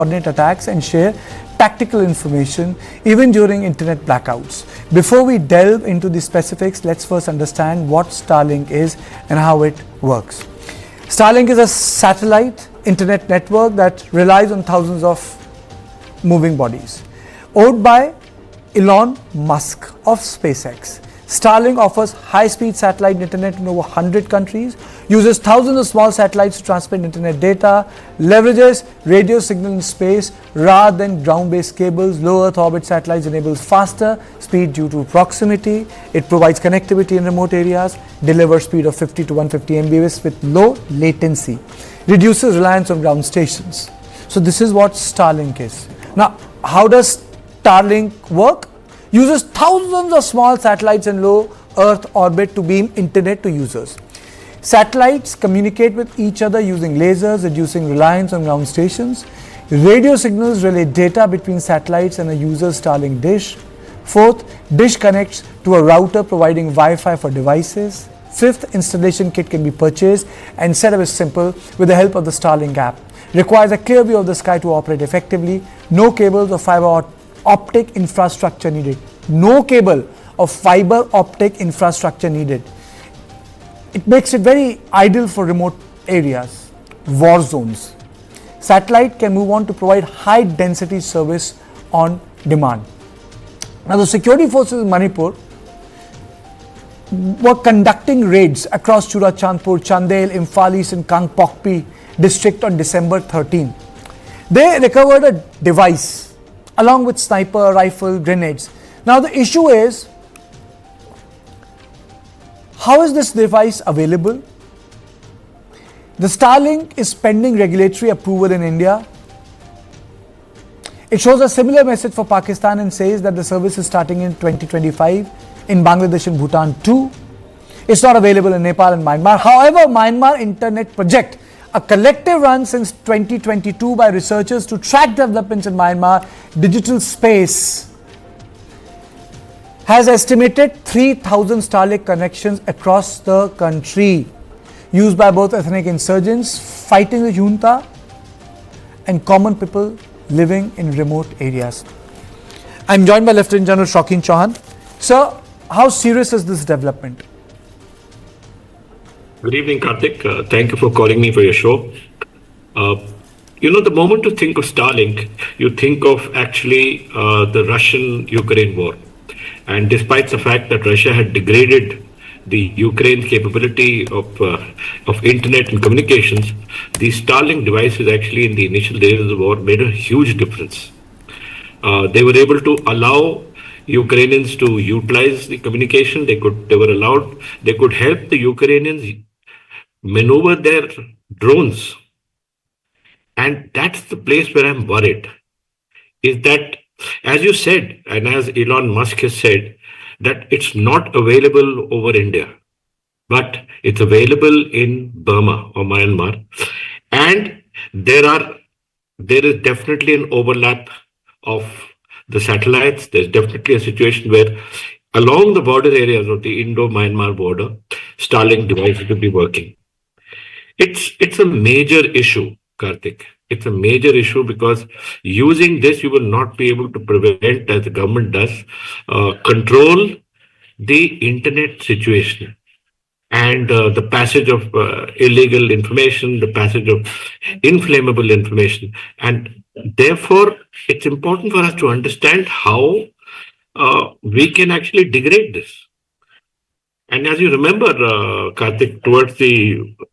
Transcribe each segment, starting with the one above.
coordinate attacks and share tactical information even during internet blackouts. Before we delve into the specifics, let's first understand what Starlink is and how it works. Starlink is a satellite internet network that relies on thousands of moving bodies. Owned by Elon Musk of SpaceX, Starlink offers high-speed satellite internet in over 100 countries, uses thousands of small satellites to transmit internet data, leverages radio signal in space rather than ground-based cables. Low Earth orbit satellites enables faster speed due to proximity. It provides connectivity in remote areas, delivers speed of 50 to 150 Mbps with low latency, reduces reliance on ground stations. So this is what Starlink is. Now, how does Starlink work? Uses thousands of small satellites in low Earth orbit to beam internet to users. Satellites communicate with each other using lasers, reducing reliance on ground stations. Radio signals relay data between satellites and a user's Starlink dish. Fourth, dish connects to a router providing Wi-Fi for devices. Fifth, installation kit can be purchased and setup is simple with the help of the Starlink app. Requires a clear view of the sky to operate effectively. No cables or fiber optic infrastructure needed. No cable or fiber optic infrastructure needed. It makes it very ideal for remote areas, war zones. Satellite can move on to provide high density service on demand. Now the security forces in Manipur were conducting raids across Churachandpur, Chandel, Imphal East and Kangpokpi district on December 13. They recovered a device along with sniper, rifle, grenades. Now the issue is, how is this device available? The Starlink is pending regulatory approval in India. It shows a similar message for Pakistan and says that the service is starting in 2025 in Bangladesh and Bhutan too. It's not available in Nepal and Myanmar. However, Myanmar Internet Project, a collective run since 2022 by researchers to track developments in Myanmar digital space, has estimated 3,000 Starlink connections across the country, used by both ethnic insurgents fighting the junta and common people living in remote areas. I'm joined by Lieutenant General Shaukin Chauhan. Sir, how serious is this development? Good evening, Karthik. Thank you for calling me for your show. The moment you think of Starlink, you think of actually the Russian-Ukraine war. And despite the fact that Russia had degraded the Ukraine capability of internet and communications, the Starlink devices actually in the initial days of the war made a huge difference. They were able to allow Ukrainians to utilize the communication. They could help the Ukrainians maneuver their drones. And that's the place where I'm worried, is that, as you said, and as Elon Musk has said, that it's not available over India, but it's available in Burma or Myanmar. And there is definitely an overlap of the satellites. There's definitely a situation where along the border areas of the Indo-Myanmar border, Starlink devices will be working. It's a major issue, Karthik. It's a major issue because using this, you will not be able to prevent, as the government does, control the internet situation and the passage of illegal information, the passage of inflammable information. And therefore, it's important for us to understand how we can actually degrade this. And as you remember, Karthik,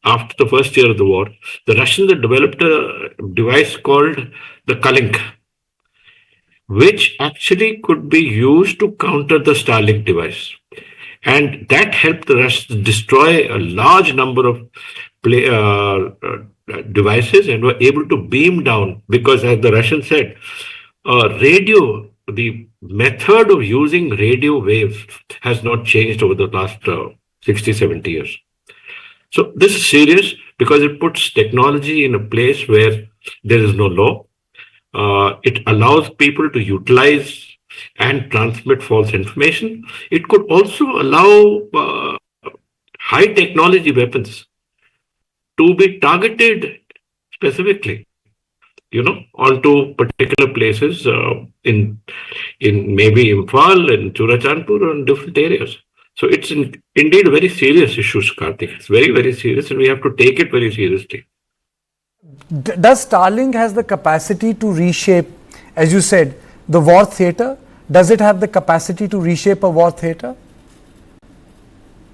after the first year of the war, the Russians had developed a device called the Starlink, which actually could be used to counter the Starlink device. And that helped the Russians destroy a large number of devices and were able to beam down, because as the Russians said, the method of using radio waves has not changed over the last 60, 70 years. So this is serious because it puts technology in a place where there is no law. It allows people to utilize and transmit false information. It could also allow high technology weapons to be targeted specifically. onto particular places in maybe Imphal and Churachandpur or in different areas. So it's indeed a very serious issue, Karthik. It's very, very serious, and we have to take it very seriously. Does Starlink has the capacity to reshape, as you said, the war theater? Does it have the capacity to reshape a war theater?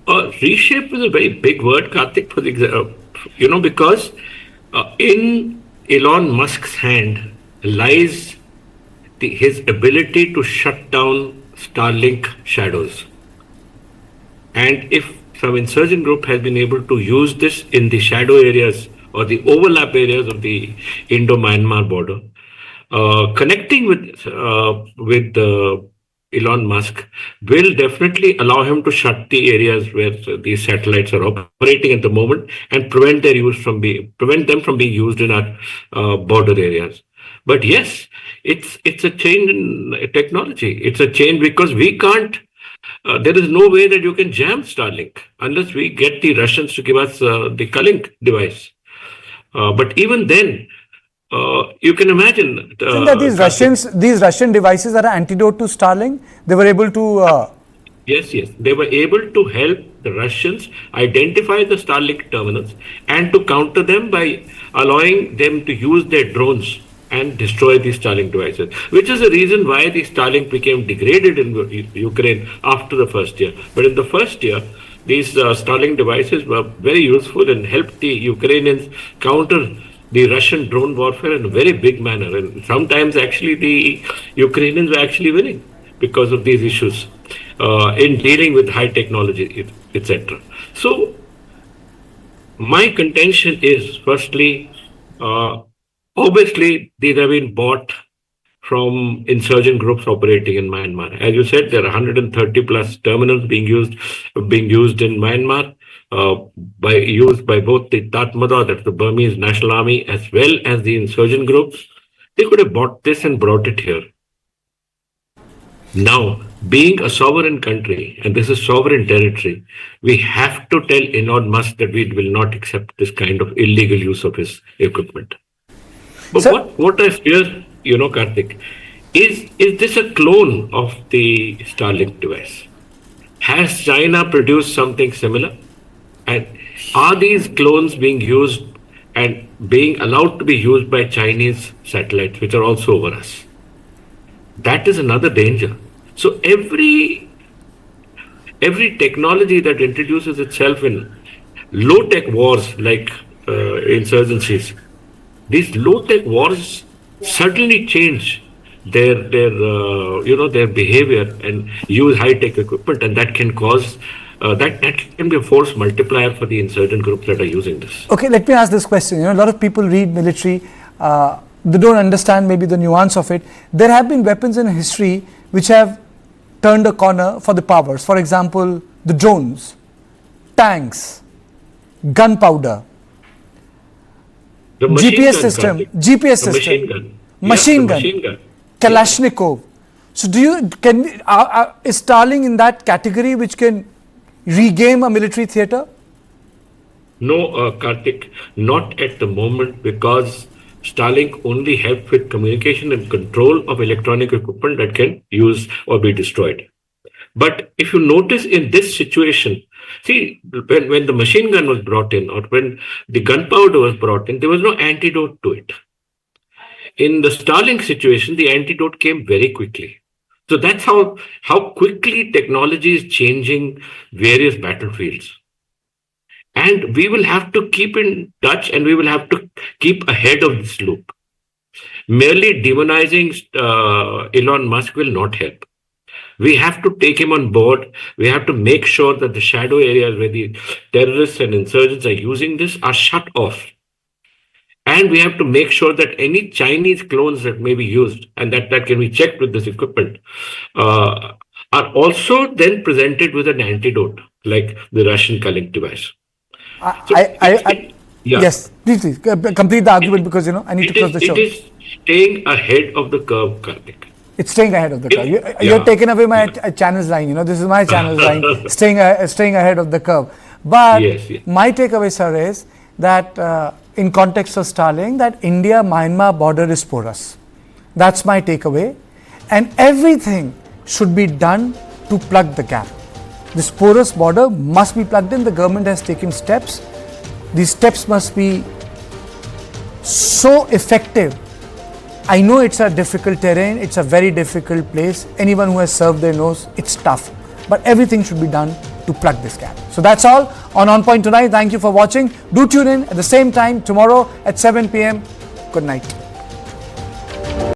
Reshape is a very big word, Karthik, for the because in Elon Musk's hand lies his ability to shut down Starlink shadows. And if some insurgent group has been able to use this in the shadow areas or the overlap areas of the Indo-Myanmar border, connecting with Elon Musk will definitely allow him to shut the areas where these satellites are operating at the moment and prevent them from being used in our border areas. But yes, it's a change in technology. It's a change because we can't. There is no way that you can jam Starlink unless we get the Russians to give us the Starlink device. But even then, you can imagine. That these Russian devices are an antidote to Starlink. They were able to. Yes. They were able to help the Russians identify the Starlink terminals and to counter them by allowing them to use their drones and destroy these Starlink devices, which is the reason why the Starlink became degraded in Ukraine after the first year. But in the first year, these Starlink devices were very useful and helped the Ukrainians counter the Russian drone warfare in a very big manner. And sometimes actually the Ukrainians were actually winning because of these issues in dealing with high technology, etc. So my contention is, firstly, obviously these have been bought from insurgent groups operating in Myanmar. As you said, there are 130 plus terminals being used in Myanmar. Used by both the Tatmadaw, that's the Burmese National Army, as well as the insurgent groups. They could have bought this and brought it here. Now, being a sovereign country, and this is sovereign territory, we have to tell Elon Musk that we will not accept this kind of illegal use of his equipment. But what I fear, Karthik, is this a clone of the Starlink device? Has China produced something similar? And are these clones being used and being allowed to be used by Chinese satellites, which are also over us? That is another danger. So every technology that introduces itself in low-tech wars like insurgencies, these low-tech wars certainly change their behavior and use high-tech equipment, and that can cause. That can be a force multiplier for the insurgent groups that are using this. Okay, let me ask this question. A lot of people read military, they don't understand maybe the nuance of it. There have been weapons in history which have turned a corner for the powers. For example, the drones, tanks, gunpowder, GPS system, machine gun, Kalashnikov. So is Starlink in that category which can regame a military theater? No, Karthik, not at the moment, because Starlink only helps with communication and control of electronic equipment that can use or be destroyed. But if you notice in this situation, see, when the machine gun was brought in or when the gunpowder was brought in, there was no antidote to it. In the Starlink situation, the antidote came very quickly. So that's how quickly technology is changing various battlefields. And we will have to keep in touch and we will have to keep ahead of this loop. Merely demonizing Elon Musk will not help. We have to take him on board. We have to make sure that the shadow areas where the terrorists and insurgents are using this are shut off. And we have to make sure that any Chinese clones that may be used and that can be checked with this equipment are also then presented with an antidote like the Russian Starlink device. Yes, please complete the argument because I need to close the show. It is staying ahead of the curve, Karthik. It's staying ahead of the curve. You're taking away my channel's line. This is my channel's line. Staying ahead of the curve. But my takeaway, sir, is that in context of Starlink that India-Myanmar border is porous. That's my takeaway. And everything should be done to plug the gap. This porous border must be plugged in. The government has taken steps. These steps must be so effective. I know it's a difficult terrain. It's a very difficult place. Anyone who has served there knows it's tough. But everything should be done to plug this gap. So that's all on Point tonight. Thank you for watching. Do tune in at the same time tomorrow at 7 p.m. Good night.